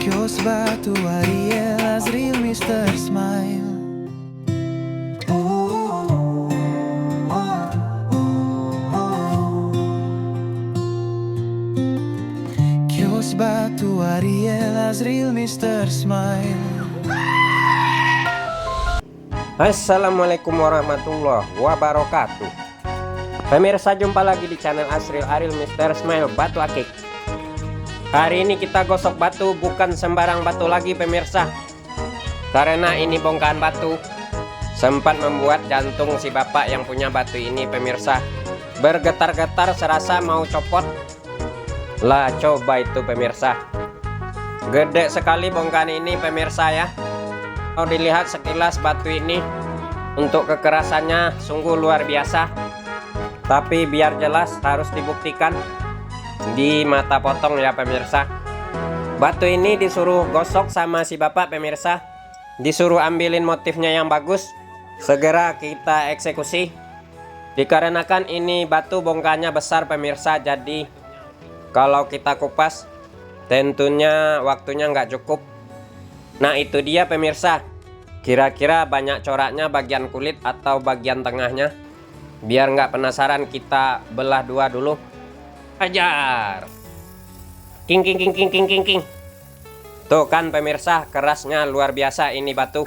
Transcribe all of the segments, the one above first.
Kios Batu Ariel Azril Mr. Smile. Kios Batu Ariel Azril Mr. Smile. Assalamualaikum warahmatullahi wabarakatuh. Pemirsa, jumpa lagi di channel Azril Ariel Mr. Smile Batu Akik. Hari ini kita gosok batu, bukan sembarang batu lagi pemirsa, karena ini bongkahan batu sempat membuat jantung si bapak yang punya batu ini pemirsa bergetar-getar, serasa mau copot. Lah coba itu pemirsa, gede sekali bongkahan ini pemirsa ya. Kalau dilihat sekilas batu ini untuk kekerasannya sungguh luar biasa, tapi biar jelas harus dibuktikan di mata potong ya pemirsa. Batu ini disuruh gosok sama si bapak pemirsa, disuruh ambilin motifnya yang bagus, segera kita eksekusi. Dikarenakan ini batu bongkahannya besar pemirsa, jadi kalau kita kupas tentunya waktunya nggak cukup. Nah itu dia pemirsa, kira-kira banyak coraknya bagian kulit atau bagian tengahnya. Biar nggak penasaran, kita belah dua dulu. Ajar, king. Tuh kan pemirsa, kerasnya luar biasa ini batu.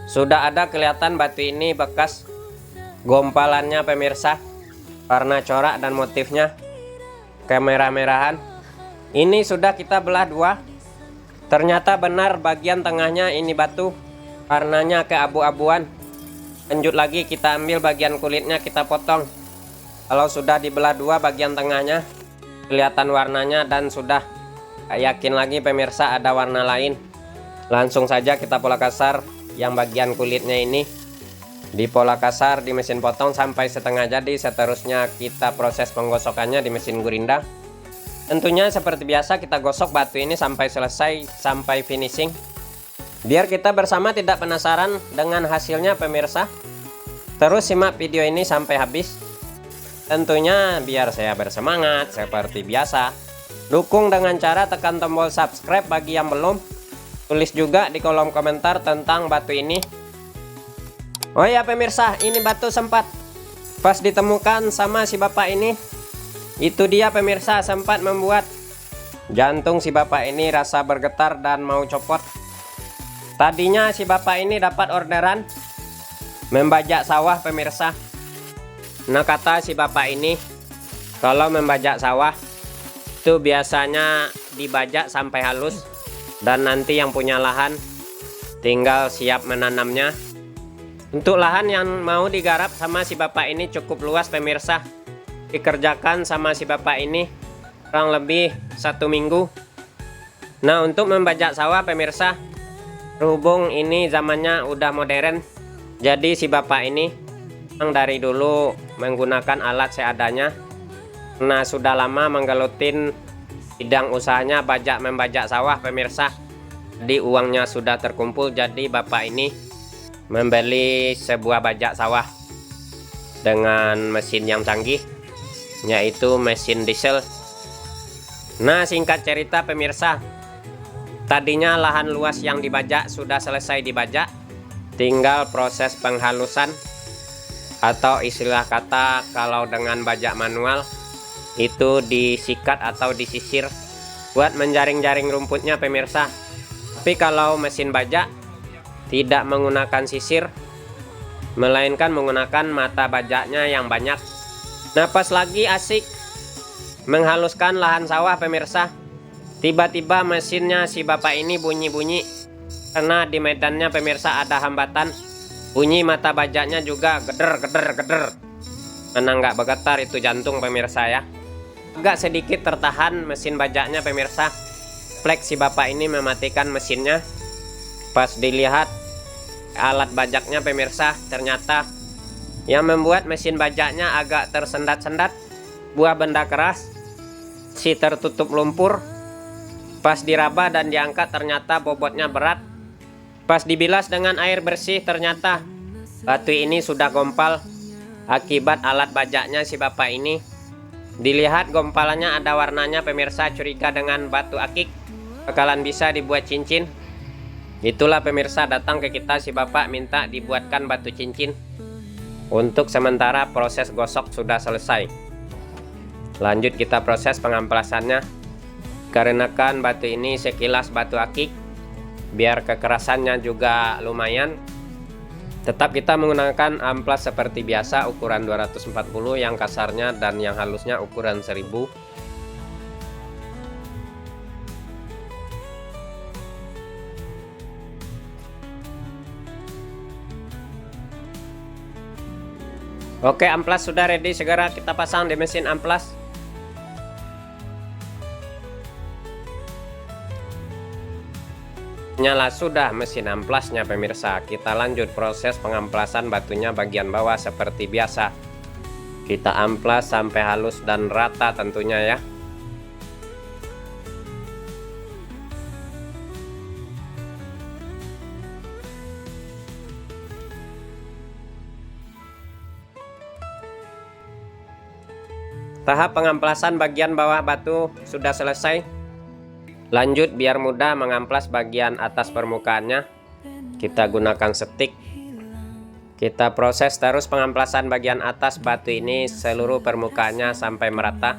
Sudah ada kelihatan batu ini bekas gompalannya pemirsa, karena corak dan motifnya kemerah-merahan. Ini sudah kita belah dua. Ternyata benar bagian tengahnya ini batu, warnanya keabu-abuan. Lanjut lagi, kita ambil bagian kulitnya, kita potong. Kalau sudah dibelah dua bagian tengahnya, kelihatan warnanya dan sudah yakin lagi pemirsa ada warna lain. Langsung saja kita pola kasar yang bagian kulitnya ini. Di pola kasar di mesin potong sampai setengah jadi. Seterusnya kita proses penggosokannya di mesin gurinda. Tentunya seperti biasa kita gosok batu ini sampai selesai, sampai finishing. Biar kita bersama tidak penasaran dengan hasilnya pemirsa, terus simak video ini sampai habis. Tentunya biar saya bersemangat seperti biasa, dukung dengan cara tekan tombol subscribe bagi yang belum. Tulis juga di kolom komentar tentang batu ini. Oh ya pemirsa, ini batu sempat pas ditemukan sama si bapak ini. Itu dia pemirsa, sempat membuat jantung si bapak ini rasa bergetar dan mau copot. Tadinya si bapak ini dapat orderan membajak sawah pemirsa. Nah kata si bapak ini, kalau membajak sawah itu biasanya dibajak sampai halus, dan nanti yang punya lahan tinggal siap menanamnya. Untuk lahan yang mau digarap sama si bapak ini cukup luas pemirsa, dikerjakan sama si bapak ini kurang lebih 1 minggu. Nah untuk membajak sawah pemirsa, berhubung ini zamannya udah modern, jadi si bapak ini yang dari dulu menggunakan alat seadanya. Nah sudah lama menggelutin bidang usahanya membajak sawah pemirsa. Di uangnya sudah terkumpul, jadi bapak ini membeli sebuah bajak sawah dengan mesin yang canggih, yaitu mesin diesel. Nah singkat cerita pemirsa, tadinya lahan luas yang dibajak sudah selesai dibajak, tinggal proses penghalusan, atau istilah kata kalau dengan bajak manual itu disikat atau disisir buat menjaring-jaring rumputnya pemirsa. Tapi kalau mesin bajak tidak menggunakan sisir, melainkan menggunakan mata bajaknya yang banyak. Nah pas lagi asik menghaluskan lahan sawah pemirsa, tiba-tiba mesinnya si bapak ini bunyi-bunyi, karena di medannya pemirsa ada hambatan. Bunyi mata bajaknya juga geder. Mana nggak bergetar itu jantung pemirsa ya. Agak sedikit tertahan mesin bajaknya pemirsa. Plek si bapak ini mematikan mesinnya. Pas dilihat alat bajaknya pemirsa, ternyata yang membuat mesin bajaknya agak tersendat-sendat buah benda keras, si tertutup lumpur. Pas diraba dan diangkat ternyata bobotnya berat. Pas dibilas dengan air bersih ternyata batu ini sudah gompal akibat alat bajaknya si bapak ini. Dilihat gompalannya ada warnanya pemirsa, curiga dengan batu akik. bakalan bisa dibuat cincin. Itulah pemirsa, datang ke kita si bapak minta dibuatkan batu cincin. Untuk sementara proses gosok sudah selesai. Lanjut kita proses pengamplasannya. Karenakan batu ini sekilas batu akik, biar kekerasannya juga lumayan, tetap kita menggunakan amplas seperti biasa ukuran 240 yang kasarnya dan yang halusnya ukuran 1000. Oke, amplas sudah ready, segera kita pasang di mesin amplas. Nyala sudah mesin amplasnya pemirsa. Kita lanjut proses pengamplasan batunya bagian bawah seperti biasa. Kita amplas sampai halus dan rata tentunya ya. Tahap pengamplasan bagian bawah batu sudah selesai. Lanjut biar mudah mengamplas bagian atas permukaannya, kita gunakan setik. Kita proses terus pengamplasan bagian atas batu ini seluruh permukaannya sampai merata.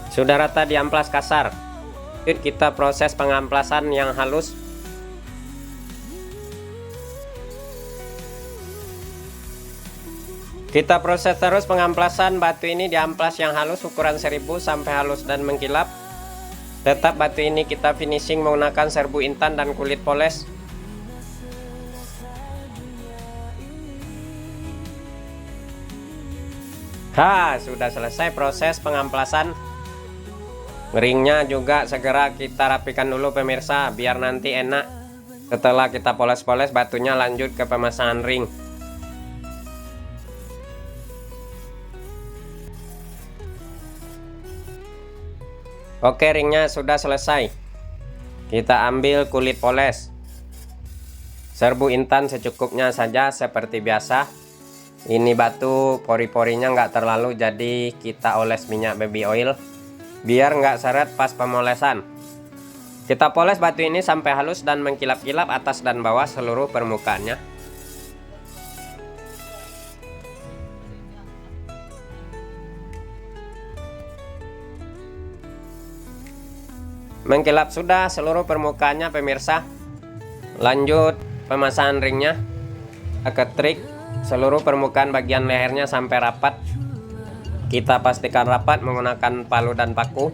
Sudah rata diamplas kasar. Kita proses pengamplasan yang halus. Kita proses terus pengamplasan batu ini diamplas yang halus ukuran 1000 sampai halus dan mengkilap. Tetap batu ini kita finishing menggunakan serbu intan dan kulit poles. Sudah selesai proses pengamplasan. Ringnya juga segera kita rapikan dulu pemirsa, biar nanti enak. Setelah kita poles-poles batunya, lanjut ke pemasangan ring. Oke, ringnya sudah selesai. Kita ambil kulit poles. Serbu intan secukupnya saja seperti biasa. Ini batu pori-porinya nggak terlalu, jadi kita oles minyak baby oil biar nggak seret pas pemolesan. Kita poles batu ini sampai halus dan mengkilap-kilap atas dan bawah seluruh permukaannya. Mengkilap sudah seluruh permukaannya pemirsa. Lanjut pemasangan ringnya. Ketrik seluruh permukaan bagian lehernya sampai rapat. Kita pastikan rapat menggunakan palu dan paku.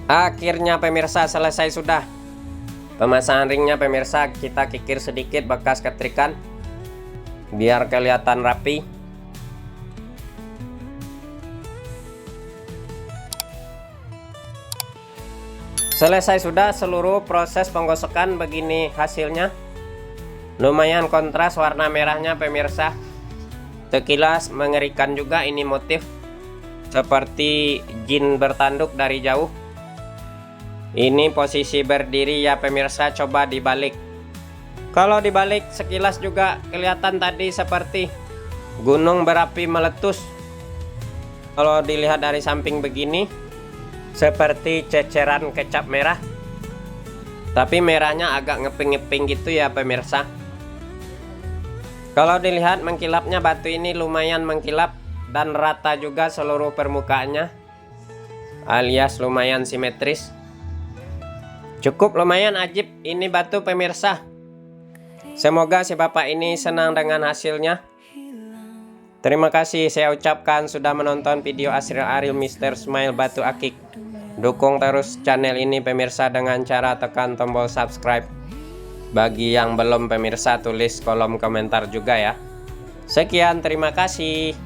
Akhirnya pemirsa selesai sudah. Pemasangan ringnya pemirsa, kita kikir sedikit bekas ketrikan biar kelihatan rapi. Selesai sudah seluruh proses penggosokan, begini hasilnya. Lumayan kontras warna merahnya pemirsa. Sekilas mengerikan juga, ini motif seperti jin bertanduk dari jauh. Ini posisi berdiri ya pemirsa, coba dibalik. Kalau dibalik sekilas juga kelihatan tadi seperti gunung berapi meletus. Kalau dilihat dari samping begini seperti ceceran kecap merah, tapi merahnya agak ngeping-ngeping gitu ya pemirsa. Kalau dilihat mengkilapnya batu ini lumayan mengkilap dan rata juga seluruh permukaannya, alias lumayan simetris. Cukup lumayan ajib ini batu pemirsa. Semoga si bapak ini senang dengan hasilnya. Terima kasih saya ucapkan sudah menonton video Asril Aril Mr. Smile Batu Akik. Dukung terus channel ini pemirsa dengan cara tekan tombol subscribe. Bagi yang belum pemirsa, tulis kolom komentar juga ya. Sekian, terima kasih.